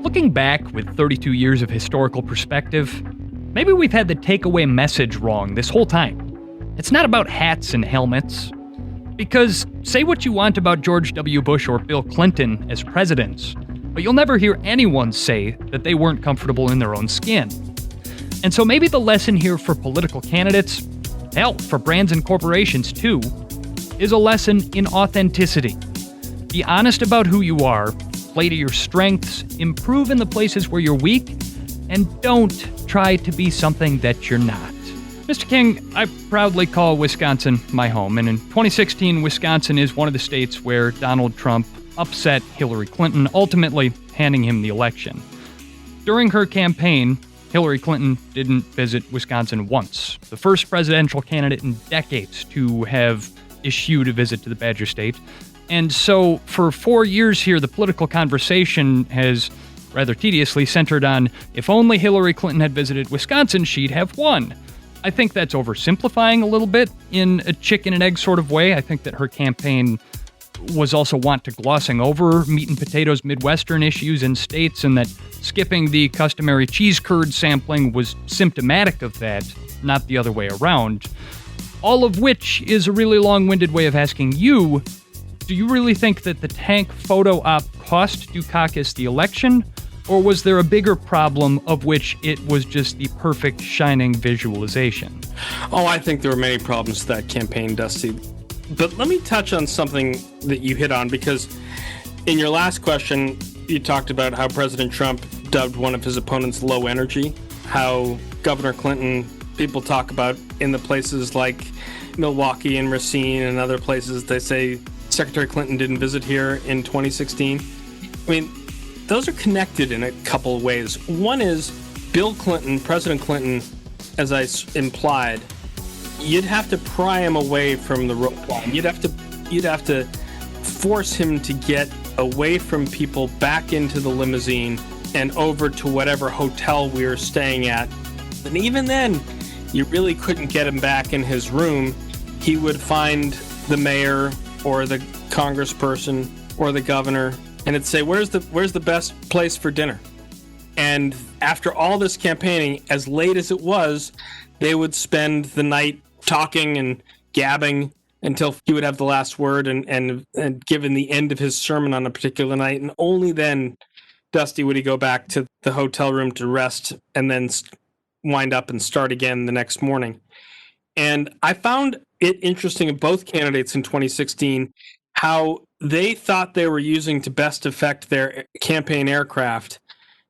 Looking back with 32 years of historical perspective, maybe we've had the takeaway message wrong this whole time. It's not about hats and helmets. Because say what you want about George W. Bush or Bill Clinton as presidents, but you'll never hear anyone say that they weren't comfortable in their own skin. And so maybe the lesson here for political candidates, hell, for brands and corporations too, is a lesson in authenticity. Be honest about who you are, play to your strengths, improve in the places where you're weak, and don't try to be something that you're not. Mr. King, I proudly call Wisconsin my home, and in 2016, Wisconsin is one of the states where Donald Trump upset Hillary Clinton, ultimately handing him the election. During her campaign, Hillary Clinton didn't visit Wisconsin once, the first presidential candidate in decades to have issued a visit to the Badger State. And so for 4 years here, the political conversation has rather tediously centered on if only Hillary Clinton had visited Wisconsin, she'd have won. I think that's oversimplifying a little bit in a chicken and egg sort of way. I think that her campaign was also wont to glossing over meat and potatoes Midwestern issues in states, and that skipping the customary cheese curd sampling was symptomatic of that, not the other way around. All of which is a really long-winded way of asking you, do you really think that the tank photo op cost Dukakis the election? Or was there a bigger problem of which it was just the perfect shining visualization?
Oh, I think there were many problems to that campaign, Dusty. But let me touch on something that you hit on, because in your last question, you talked about how President Trump dubbed one of his opponents low energy, how Governor Clinton, people talk about in the places like Milwaukee and Racine and other places, they say Secretary Clinton didn't visit here in 2016. I mean, those are connected in a couple of ways. One is Bill Clinton, President Clinton, as I implied, you'd have to pry him away from the rope line. You'd have to force him to get away from people, back into the limousine and over to whatever hotel we were staying at. And even then, you really couldn't get him back in his room. He would find the mayor or the congressperson or the governor, and it'd say, where's the best place for dinner? And after all this campaigning, as late as it was, they would spend the night talking and gabbing until he would have the last word and given the end of his sermon on a particular night. And only then, Dusty, would he go back to the hotel room to rest and then wind up and start again the next morning. And I found it interesting in both candidates in 2016 how they thought they were using to best effect their campaign aircraft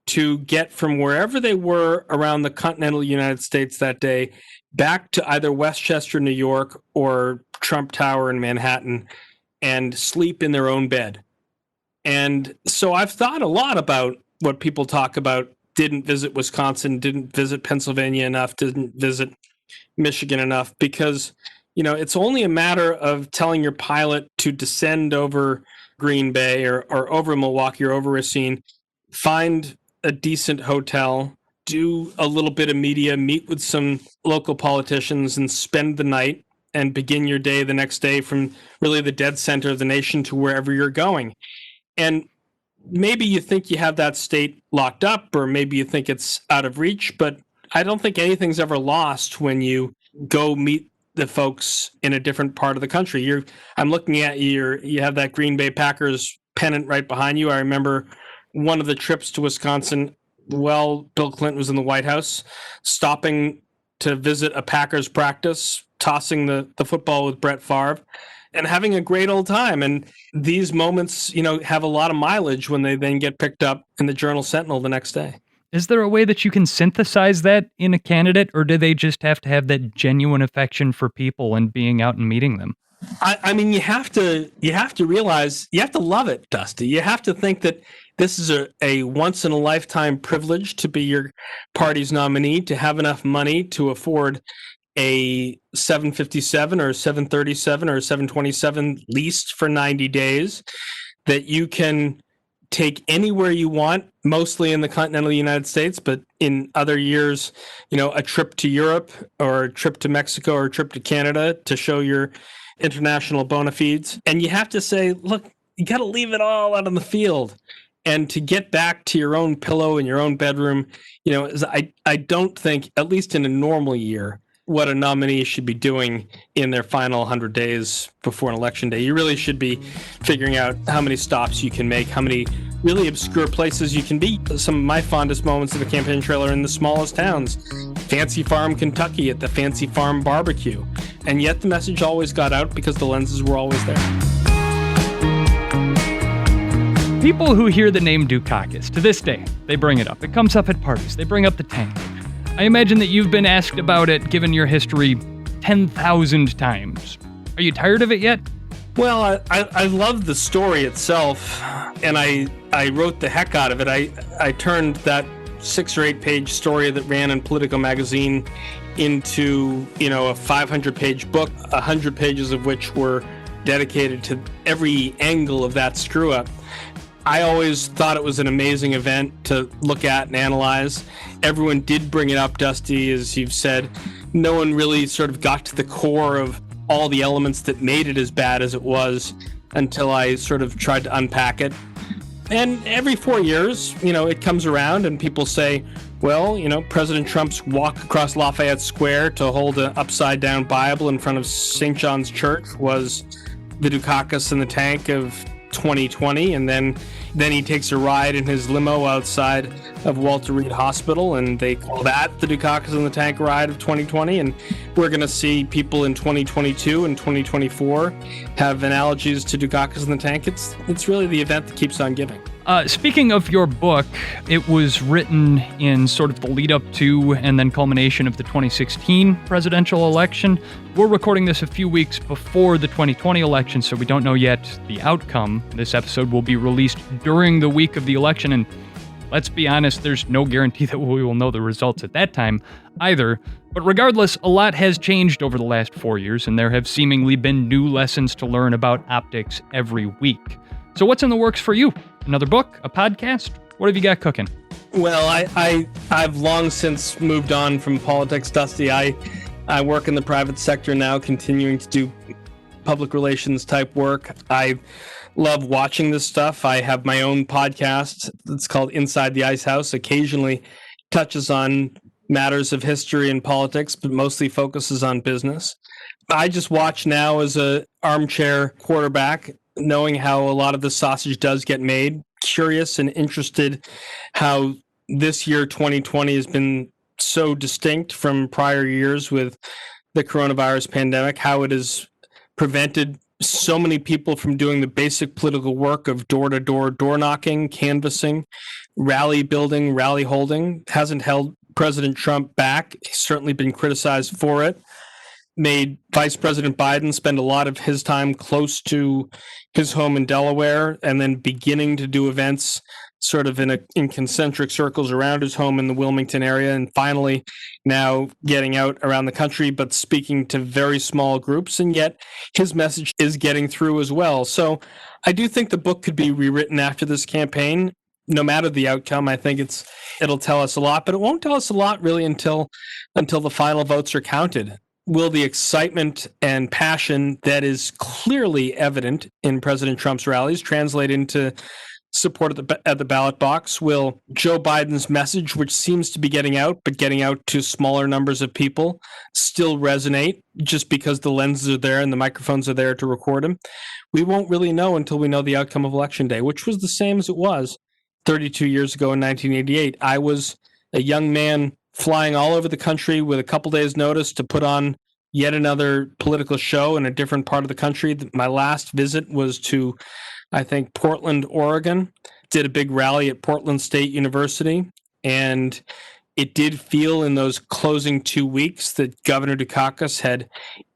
to get from wherever they were around the continental United States that day back to either Westchester, New York, or Trump Tower in Manhattan and sleep in their own bed. And so I've thought a lot about what people talk about, didn't visit Wisconsin, didn't visit Pennsylvania enough, didn't visit Michigan enough, because it's only a matter of telling your pilot to descend over Green Bay or over Milwaukee or over Racine, find a decent hotel, do a little bit of media, meet with some local politicians, and spend the night and begin your day the next day from really the dead center of the nation to wherever you're going. And maybe you think you have that state locked up, or maybe you think it's out of reach, but I don't think anything's ever lost when you go meet the folks in a different part of the country. I'm looking at you have that Green Bay Packers pennant right behind you. I remember one of the trips to Wisconsin, Bill Clinton was in the White House, stopping to visit a Packers practice, tossing the football with Brett Favre, and having a great old time. And these moments, have a lot of mileage when they then get picked up in the Journal-Sentinel the next day.
Is there a way that you can synthesize that in a candidate, or do they just have to have that genuine affection for people and being out and meeting them?
I mean, you have to realize, you have to love it, Dusty. You have to think that this is a once-in-a-lifetime privilege to be your party's nominee, to have enough money to afford a 757 or 737 or 727 leased for 90 days, that you can take anywhere you want, mostly in the continental United States, but in other years, a trip to Europe or a trip to Mexico or a trip to Canada to show your international bona fides. And you have to say, look, you got to leave it all out on the field. And to get back to your own pillow in your own bedroom, I don't think, at least in a normal year, what a nominee should be doing in their final 100 days before an election day. You really should be figuring out how many stops you can make, how many really obscure places you can be. Some of my fondest moments of the campaign trail are in the smallest towns. Fancy Farm, Kentucky at the Fancy Farm Barbecue. And yet the message always got out because the lenses were always there.
People who hear the name Dukakis, to this day, they bring it up. It comes up at parties. They bring up the tank. I imagine that you've been asked about it, given your history, 10,000 times. Are you tired of it yet?
Well, I love the story itself, and I wrote the heck out of it. I turned that 6 or 8 page story that ran in Politico magazine into, a 500-page book, 100 pages of which were dedicated to every angle of that screw-up. I always thought it was an amazing event to look at and analyze. Everyone did bring it up, Dusty, as you've said. No one really sort of got to the core of all the elements that made it as bad as it was until I sort of tried to unpack it. And every 4 years, it comes around and people say, well, President Trump's walk across Lafayette Square to hold an upside-down Bible in front of St. John's Church was the Dukakis in the tank of 2020, and then he takes a ride in his limo outside of Walter Reed Hospital, and they call that the Dukakis in the Tank ride of 2020. And we're going to see people in 2022 and 2024 have analogies to Dukakis in the Tank. It's really the event that keeps on giving.
Speaking of your book, it was written in sort of the lead up to and then culmination of the 2016 presidential election. We're recording this a few weeks before the 2020 election, so we don't know yet the outcome. This episode will be released during the week of the election, and let's be honest, there's no guarantee that we will know the results at that time either. But regardless, a lot has changed over the last 4 years, and there have seemingly been new lessons to learn about optics every week. So what's in the works for you? Another book? A podcast? What have you got cooking?
Well, I've long since moved on from politics, Dusty. I work in the private sector now, continuing to do public relations type work. I love watching this stuff. I have my own podcast that's called Inside the Ice House. Occasionally touches on matters of history and politics, but mostly focuses on business. I just watch now as a armchair quarterback, knowing how a lot of the sausage does get made. Curious and interested how this year, 2020, has been so distinct from prior years with the coronavirus pandemic, how it has prevented so many people from doing the basic political work of door-to-door door knocking, canvassing, rally building, rally holding. Hasn't held President Trump back. He's certainly been criticized for it. Made Vice President Biden spend a lot of his time close to his home in Delaware, and then beginning to do events sort of in concentric circles around his home in the Wilmington area, and finally now getting out around the country, but speaking to very small groups, and yet his message is getting through as well. So I do think the book could be rewritten after this campaign. no matter the outcome, I think it'll tell us a lot, but it won't tell us a lot really until the final votes are counted. Will the excitement and passion that is clearly evident in President Trump's rallies translate into support at the ballot box? Will Joe Biden's message, which seems to be getting out, but getting out to smaller numbers of people, still resonate just because the lenses are there and the microphones are there to record him? We won't really know until we know the outcome of Election Day, which was the same as it was 32 years ago in 1988. I was a young man flying all over the country with a couple days' notice to put on yet another political show in a different part of the country. My last visit was to, I think, Portland, Oregon. Did a big rally at Portland State University, and it did feel in those closing 2 weeks that Governor Dukakis had,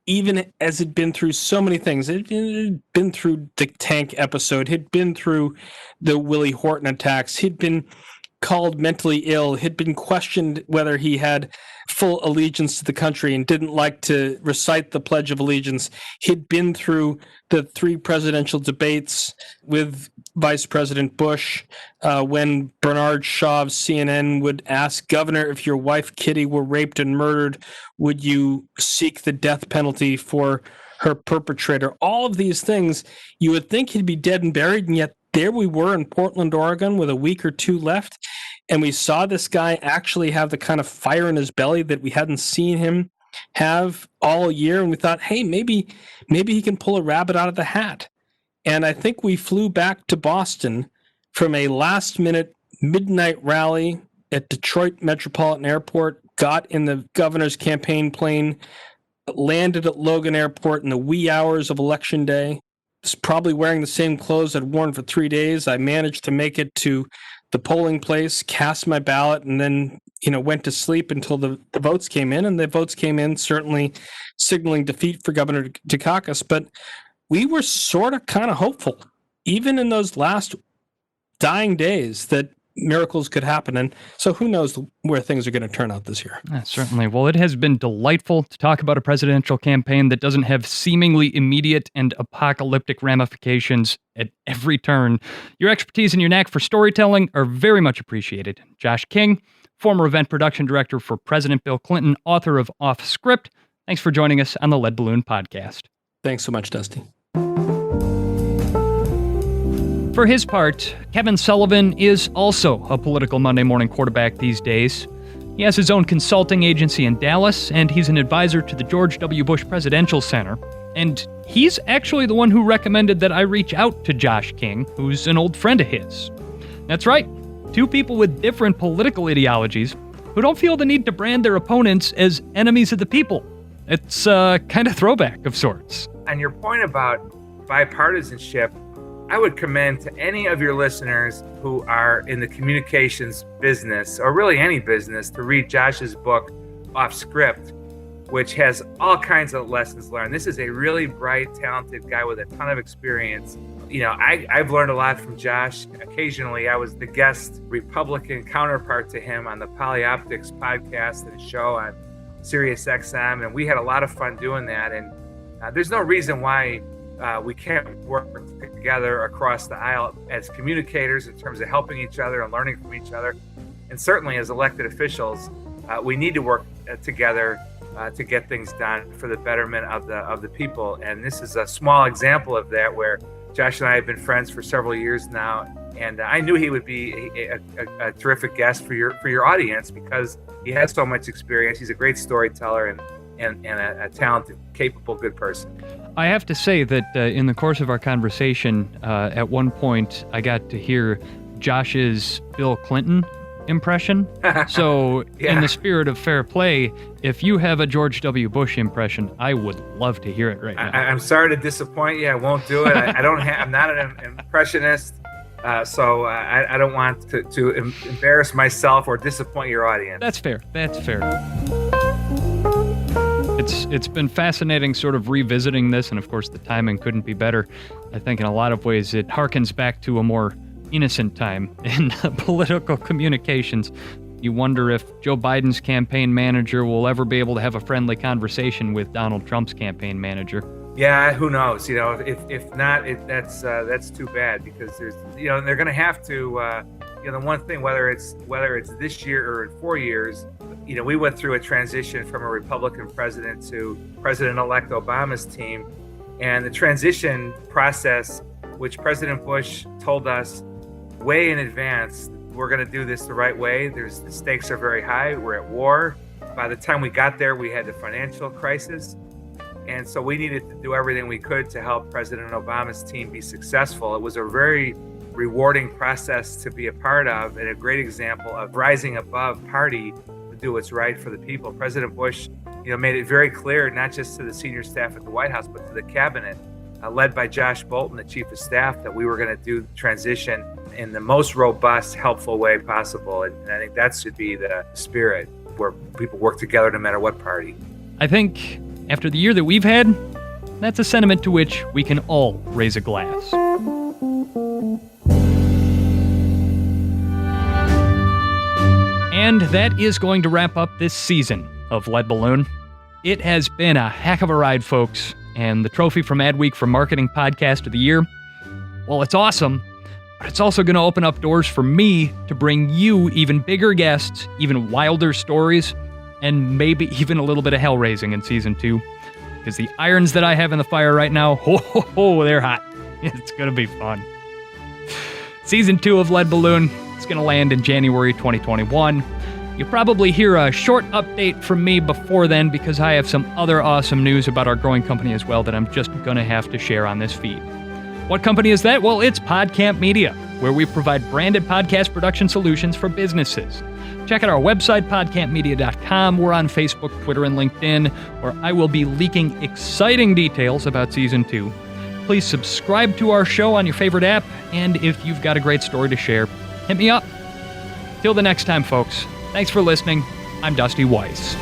even as he'd been through so many things, he'd been through the tank episode, he'd been through the Willie Horton attacks, he'd been called mentally ill, he'd been questioned whether he had full allegiance to the country and didn't like to recite the Pledge of Allegiance. He'd been through the 3 presidential debates with Vice President Bush, when Bernard Shaw of CNN would ask, Governor, if your wife Kitty were raped and murdered, would you seek the death penalty for her perpetrator? All of these things, you would think he'd be dead and buried, and yet there we were in Portland, Oregon, with a week or two left, and we saw this guy actually have the kind of fire in his belly that we hadn't seen him have all year, and we thought, hey, maybe he can pull a rabbit out of the hat. And I think we flew back to Boston from a last-minute midnight rally at Detroit Metropolitan Airport, got in the governor's campaign plane, landed at Logan Airport in the wee hours of Election Day, was probably wearing the same clothes I'd worn for 3 days. I managed to make it to the polling place, cast my ballot, and then, went to sleep until the votes came in. And the votes came in certainly signaling defeat for Governor Dukakis. But we were sort of kind of hopeful, even in those last dying days, that miracles could happen. And so who knows where things are going to turn out this year.
Yeah, certainly. Well, it has been delightful to talk about a presidential campaign that doesn't have seemingly immediate and apocalyptic ramifications at every turn. Your expertise and your knack for storytelling are very much appreciated. Josh King, former event production director for President Bill Clinton, author of Off Script. Thanks for joining us on the Lead Balloon Podcast.
Thanks so much, Dusty.
For his part, Kevin Sullivan is also a political Monday morning quarterback these days. He has his own consulting agency in Dallas, and he's an advisor to the George W. Bush Presidential Center. And he's actually the one who recommended that I reach out to Josh King, who's an old friend of his. That's right, 2 people with different political ideologies who don't feel the need to brand their opponents as enemies of the people. It's kind of throwback of sorts.
On your point about bipartisanship, I would commend to any of your listeners who are in the communications business, or really any business, to read Josh's book, Off Script, which has all kinds of lessons learned. This is a really bright, talented guy with a ton of experience. I've learned a lot from Josh. Occasionally, I was the guest Republican counterpart to him on the Polyoptics podcast and show on Sirius XM, and we had a lot of fun doing that. And there's no reason why we can't work together across the aisle as communicators in terms of helping each other and learning from each other. And certainly as elected officials, we need to work together to get things done for the betterment of the people. And this is a small example of that, where Josh and I have been friends for several years now. And I knew he would be a terrific guest for your audience because he has so much experience. He's a great storyteller and a talented, capable, good person.
I have to say that in the course of our conversation, at one point, I got to hear Josh's Bill Clinton impression. So in the spirit of fair play, if you have a George W. Bush impression, I would love to hear it right now.
I'm sorry to disappoint you. I won't do it. I'm not an impressionist. So I don't want to embarrass myself or disappoint your audience.
That's fair. It's been fascinating sort of revisiting this, and of course the timing couldn't be better. I think in a lot of ways it harkens back to a more innocent time in political communications. You wonder if Joe Biden's campaign manager will ever be able to have a friendly conversation with Donald Trump's campaign manager.
Yeah, who knows? If not, that's too bad, because there's they're going to have to the one thing, whether it's this year or in 4 years, we went through a transition from a Republican president to President-elect Obama's team, and the transition process, which President Bush told us way in advance, we're going to do this the right way. The stakes are very high. We're at war. By the time we got there, we had the financial crisis. And so we needed to do everything we could to help President Obama's team be successful. It was a very rewarding process to be a part of, and a great example of rising above party to do what's right for the people. President Bush, made it very clear, not just to the senior staff at the White House, but to the cabinet, led by Josh Bolten, the chief of staff, that we were going to do the transition in the most robust, helpful way possible. And I think that should be the spirit, where people work together no matter what party.
I think after the year that we've had, that's a sentiment to which we can all raise a glass. And that is going to wrap up this season of Lead Balloon. It has been a heck of a ride, folks, and the trophy from Adweek for Marketing Podcast of the Year, well, it's awesome, but it's also going to open up doors for me to bring you even bigger guests, even wilder stories, and maybe even a little bit of hell-raising in Season 2, because the irons that I have in the fire right now, they're hot. It's going to be fun. Season 2 of Lead Balloon is going to land in January 2021. You'll probably hear a short update from me before then, because I have some other awesome news about our growing company as well that I'm just going to have to share on this feed. What company is that? Well, it's PodCamp Media, where we provide branded podcast production solutions for businesses. Check out our website, podcampmedia.com. We're on Facebook, Twitter, and LinkedIn, where I will be leaking exciting details about Season 2. Please subscribe to our show on your favorite app, and if you've got a great story to share, hit me up. Till the next time, folks, thanks for listening. I'm Dusty Weiss.